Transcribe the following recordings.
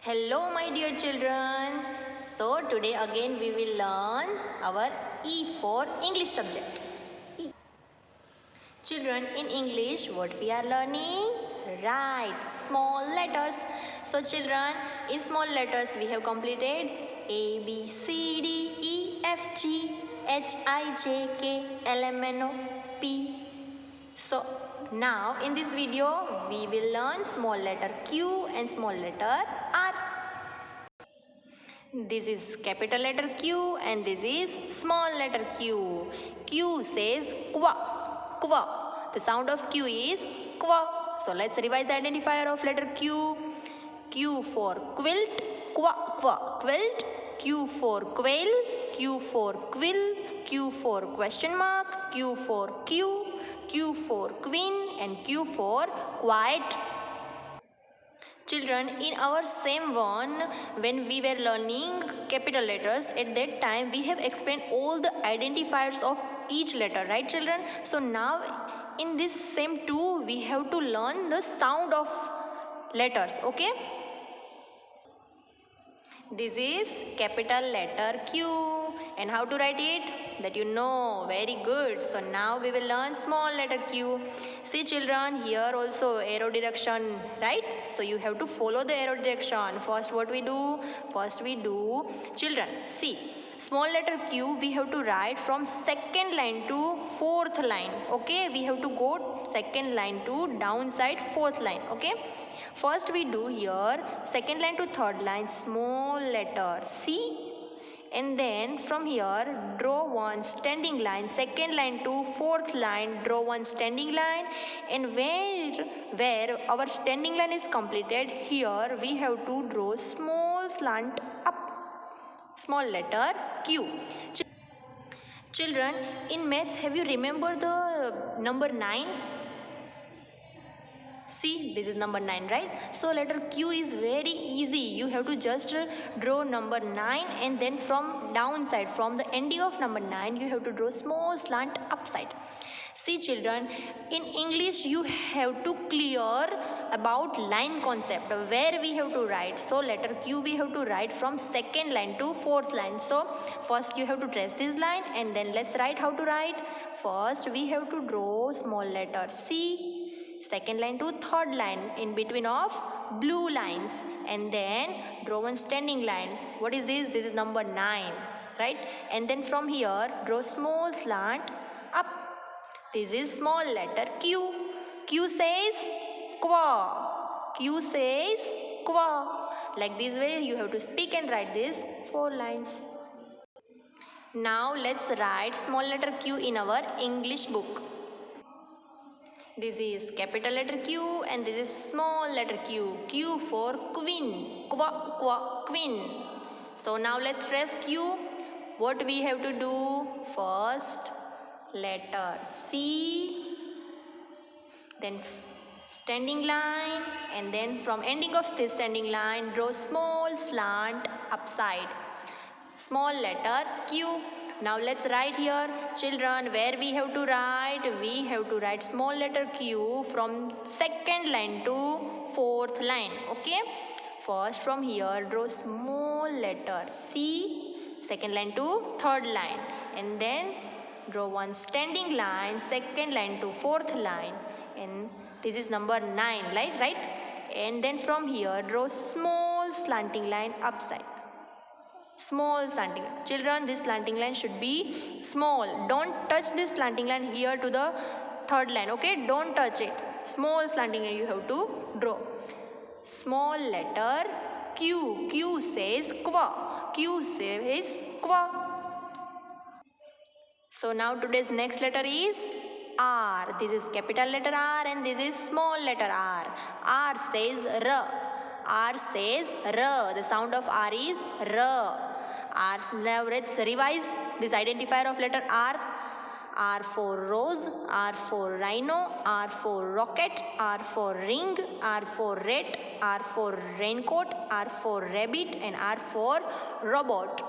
Hello my dear children. So today again we will learn our E for English subject. E. Children, in English what we are learning? Right, small letters. So children, in small letters we have completed A, B, C, D, E, F, G, H, I, J, K, L, M, N, O, P. So now in this video we will learn small letter Q and small letter R. This is capital letter Q and this is small letter Q. Q says qua, qua. The sound of Q is qua. So let's revise the identifier of letter Q. Q for quilt, qua, qua, quilt. Q for quail, Q for quill, Q for question mark, Q for Q, Q for queen and Q for quiet. Children, in our same one, when we were learning capital letters, at that time we have explained all the identifiers of each letter, right children? So now in this same two, we have to learn the sound of letters, okay? This is capital letter Q. And how to write it? That you know. Very good. So now we will learn small letter Q. See children, here also arrow direction, right? So you have to follow the arrow direction. First what we do? Children, see. Small letter Q we have to write from second line to fourth line. Okay? We have to go second line to downside fourth line. Okay? First we do here second line to third line small letter C, and then from here draw one standing line, second line to fourth line draw one standing line, and where our standing line is completed, here we have to draw small slant up, small letter Q. Children, in maths have you remembered the number 9? See, this is number 9, right? So letter Q is very easy. You have to just draw number 9 and then from downside, from the ending of number 9, you have to draw small slant upside. See children, in English you have to clear about line concept, where we have to write. So letter Q we have to write from second line to fourth line. So first you have to trace this line and then let's write how to write. First we have to draw small letter C, second line to third line in between of blue lines, and then draw one standing line. What is this? This is number 9, right? And then from here draw small slant up. This is small letter Q. Q says qua. Q says qua. Like this way you have to speak and write these 4 lines. Now let's write small letter Q in our English book. This is capital letter Q and this is small letter Q. Q for queen. Qua, qua, queen. So now let's trace Q. What we have to do? First letter C, then standing line, and then from ending of this standing line draw small slant upside. Small letter Q. Now let's write here, children, where we have to write? We have to write small letter Q from second line to fourth line. Okay? First from here draw small letter C, second line to third line, and then draw one standing line, second line to fourth line, and this is number 9, right? And then from here draw small slanting line upside. Small slanting line. Children, this slanting line should be small. Don't touch this slanting line here to the third line. Okay? Don't touch it. Small slanting line you have to draw. Small letter Q. Q says qua. Q says qua. So now today's next letter is R. This is capital letter R and this is small letter r. R says R. R says R. The sound of R is R. R. Now let's revise this identifier of letter R. R for rose, R for rhino, R for rocket, R for ring, R for rat, R for raincoat, R for rabbit, and R for robot.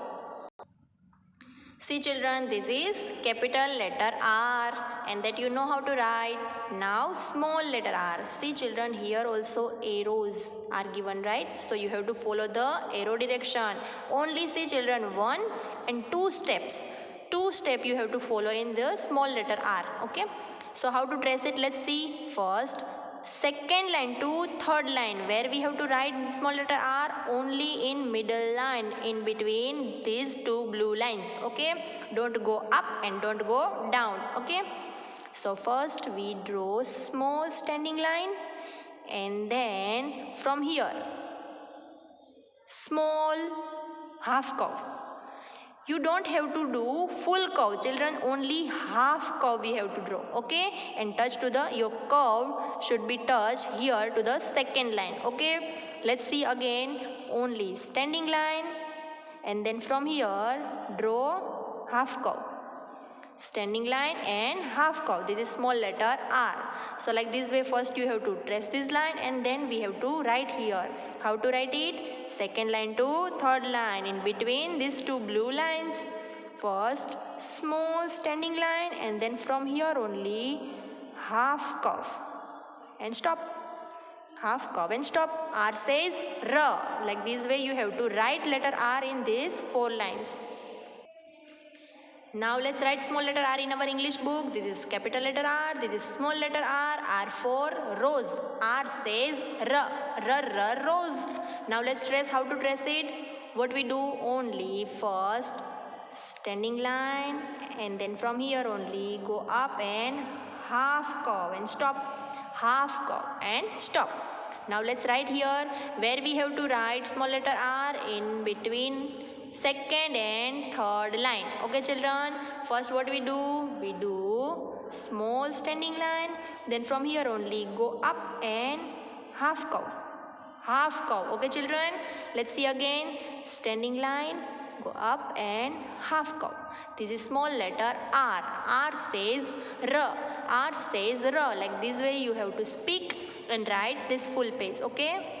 See children, this is capital letter R and that you know how to write. Now small letter r. See children, here also arrows are given, right? So you have to follow the arrow direction. Only see children, 1 and 2 steps. 2 steps you have to follow in the small letter r. Okay. So how to trace it? Let's see. First, second line to third line, where we have to write small letter r only in middle line, in between these two blue lines. Okay, don't go up and don't go down. Okay, so first we draw small standing line and then from here small half curve. You don't have to do full curve children, only half curve we have to draw. Okay, and touch to the, your curve should be touched here to the second line. Okay, let's see again, only standing line and then from here draw half curve, standing line and half curve. This is small letter r. So like this way, first you have to trace this line and then we have to write here. How to write it? Second line to third line, in between these two blue lines, first small standing line and then from here only half curve and stop. Half curve and stop. R says R. Like this way you have to write letter R in these 4 lines. Now let's write small letter r in our English book. This is capital letter R, this is small letter r for rose. R says R, R, rose. Now let's trace, how to trace it. What we do? Only first standing line and then from here only go up and half curve and stop. Half curve and stop. Now let's write here, where we have to write small letter r in between second and third line. Okay children, first what we do? We do small standing line, then from here only go up and half curve. Half curve. Okay children, let's see again, standing line, go up and half curve. This is small letter r. R says R. R says R. Like this way you have to speak and write this full page. Okay.